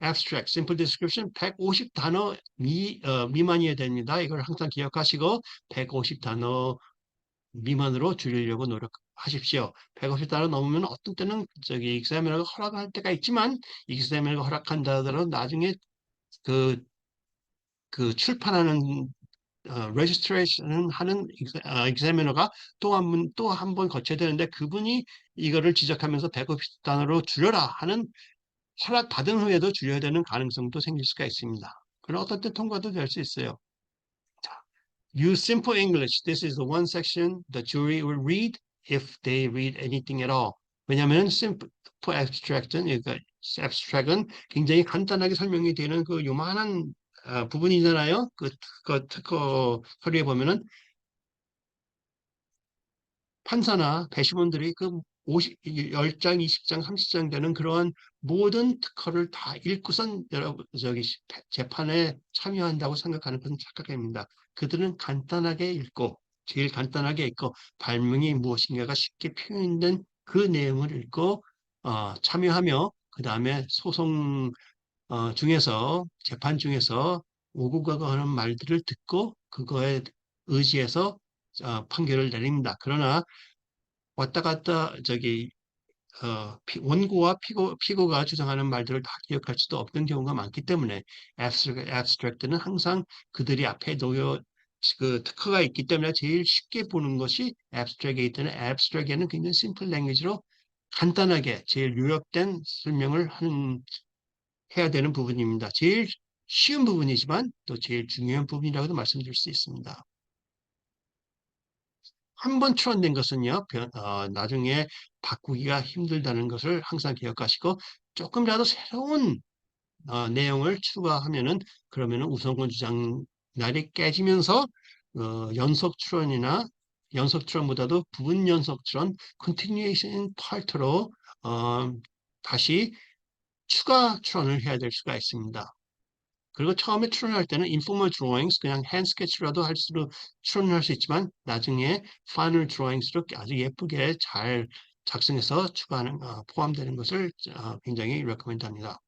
abstract, simple description 150단어 미만이어야 됩니다. 이걸 항상 기억하시고 150단어 미만으로 줄이려고 노력하십시오. 150단어 넘으면 어떤 때는 익사미너가 허락할 때가 있지만 익사미너가 허락한다 하더라도 나중에 그, 그 출판하는 레지스트레이션 하는 익사미너가 또 한 번 거쳐야 되는데 그분이 이거를 지적하면서 150단어로 줄여라 하는 허락 받은 후에도 줄여야 되는 가능성도 생길 수가 있습니다. 그럼 어떤 때 통과도 될 수 있어요. 자, use simple English. This is the one section the jury will read if they read anything at all. 왜냐하면 simple abstract은 그러니까 abstract은 굉장히 간단하게 설명이 되는 그 요만한 부분이잖아요. 그 특허 서류에 보면은 판사나 배심원들이 그 10장, 20장, 30장 되는 그러한 모든 특허를 다 읽고선 재판에 참여한다고 생각하는 것은 착각입니다. 그들은 간단하게 읽고 제일 간단하게 읽고 발명이 무엇인가가 쉽게 표현된 그 내용을 읽고 참여하며 그 다음에 소송 중에서 재판 중에서 오고 가고 하는 말들을 듣고 그거에 의지해서 판결을 내립니다. 그러나 왔다 갔다 원고와 피고가 주장하는 말들을 다 기억할 수도 없는 경우가 많기 때문에 abstract는 항상 그들이 앞에 놓여 그 특허가 있기 때문에 제일 쉽게 보는 것이 abstract이기 때문에 abstract에는 굉장히 simple language로 간단하게 제일 요약된 설명을 해야 되는 부분입니다. 제일 쉬운 부분이지만 또 제일 중요한 부분이라고도 말씀드릴 수 있습니다. 한 번 추론된 것은요, 나중에 바꾸기가 힘들다는 것을 항상 기억하시고 조금이라도 새로운 내용을 추가하면은 그러면은 우선권 주장 날이 깨지면서 연속 추론이나 연속 추론보다도 부분 연속 추론 continuation part로 다시 추가 추론을 해야 될 수가 있습니다. 그리고 처음에 추론할 때는 informal drawings, 그냥 hand sketch라도 할 수도 추론할 수 있지만 나중에 final drawings로 아주 예쁘게 잘 작성해서 추가하는 포함되는 것을 굉장히 recommend합니다.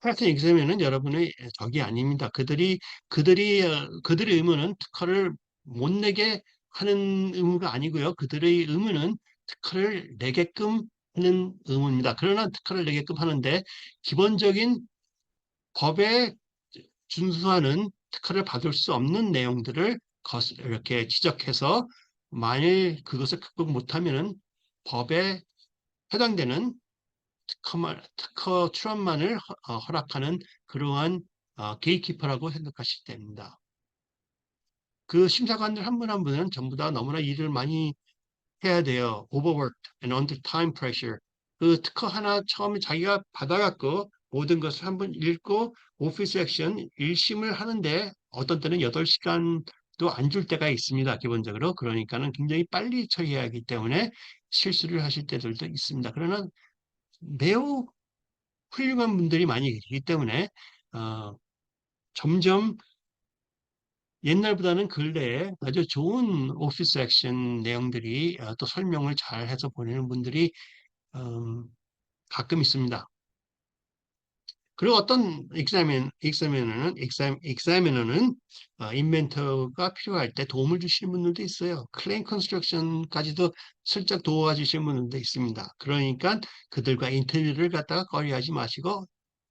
패턴 examin은 여러분의 적이 아닙니다. 그들의 의무는 특허를 못 내게 하는 의무가 아니고요. 그들의 의무는 특허를 내게끔 하는 의무입니다. 그러나 특허를 내게끔 하는데 기본적인 법에 준수하는 특허를 받을 수 없는 내용들을 이렇게 지적해서 만일 그것을 극복 못하면은 법에 해당되는 특허 출원만을 허락하는 그러한 게이키퍼라고 생각하시면 됩니다. 그 심사관들 한 분 한 분은 전부 다 너무나 일을 많이 해야 돼요. overworked and under time pressure. 그 특허 하나 처음에 자기가 받아갖고 모든 것을 한번 읽고 오피스 액션 1심을 하는데 어떤 때는 8시간도 안 줄 때가 있습니다. 기본적으로. 그러니까는 굉장히 빨리 처리해야 하기 때문에 실수를 하실 때들도 있습니다. 그러나 매우 훌륭한 분들이 많이 계시기 때문에 어, 점점 옛날보다는 근래에 아주 좋은 오피스 액션 내용들이 또 설명을 잘 해서 보내는 분들이 음, 가끔 있습니다. 그리고 어떤 examiner는 인벤터가 필요할 때 도움을 주시는 분들도 있어요. 클레임 컨스트럭션까지도 슬쩍 도와주시는 분들도 있습니다. 그러니까 그들과 인터뷰를 갖다가 꺼려하지 마시고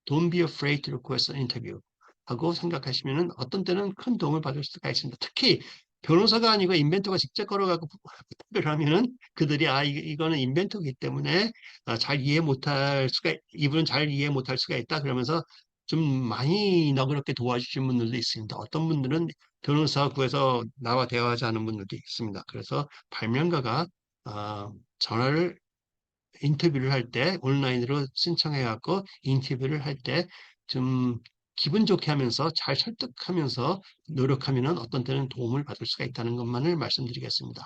Don't be afraid to request an interview 하고 생각하시면 어떤 때는 큰 도움을 받을 수가 있습니다. 특히 변호사가 아니고 인벤터가 직접 걸어가고 부탁을 하면은 그들이 이거는 인벤터이기 때문에 잘 이해 못할 수가 이분은 잘 이해 못할 수가 있다 그러면서 좀 많이 너그럽게 도와주신 분들도 있습니다. 어떤 분들은 변호사 구해서 나와 대화하지 않은 분들도 있습니다. 그래서 발명가가 전화를 인터뷰를 할 때 온라인으로 신청해 갖고 인터뷰를 할 때 좀 기분 좋게 하면서 잘 설득하면서 노력하면 어떤 때는 도움을 받을 수가 있다는 것만을 말씀드리겠습니다.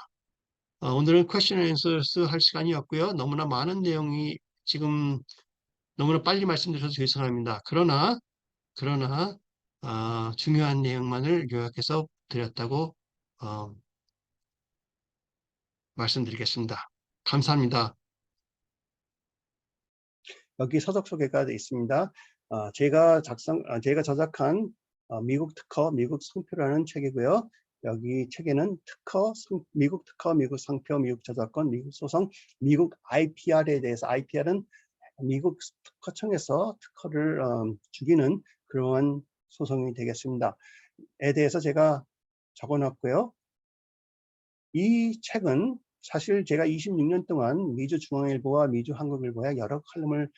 오늘은 question and answers 할 시간이었고요. 너무나 많은 내용이 지금 너무나 빨리 말씀드려서 죄송합니다. 그러나 중요한 내용만을 요약해서 드렸다고 어, 말씀드리겠습니다. 감사합니다. 여기 서적 소개가 되어 있습니다. 제가 저작한 미국 특허, 미국 상표라는 책이고요. 여기 책에는 미국 특허, 미국 상표, 미국 저작권, 미국 소송, 미국 IPR에 대해서 IPR은 미국 특허청에서 특허를 죽이는 그러한 소송이 되겠습니다. 에 대해서 제가 적어놨고요. 이 책은 사실 제가 26년 동안 미주 중앙일보와 미주 한국일보에 여러 칼럼을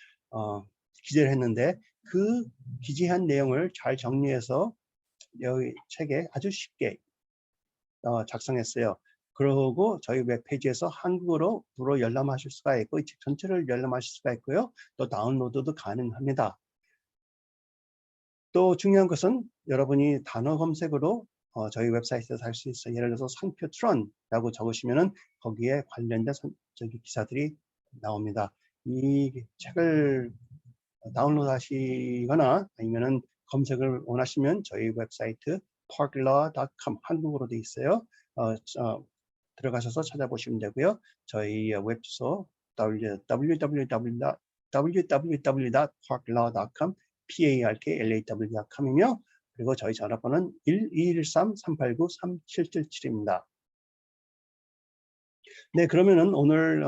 기재를 했는데 그 기재한 내용을 잘 정리해서 여기 책에 아주 쉽게 작성했어요. 그러고 저희 웹페이지에서 한국어로 열람하실 수가 있고 이 책 전체를 열람하실 수가 있고요. 또 다운로드도 가능합니다. 또 중요한 것은 여러분이 단어 검색으로 저희 웹사이트에서 할 수 있어요. 예를 들어서 상표 트론이라고 적으시면은 거기에 관련된 기사들이 나옵니다. 이 책을 다운로드 하시거나 아니면은 검색을 원하시면 저희 웹사이트 parklaw.com 한국어로 되어 있어요. 들어가셔서 찾아보시면 되고요. 저희 웹주소 www.parklaw.com parklaw.com이며 그리고 저희 전화번호는 1213-389-3777입니다. 네, 그러면은 오늘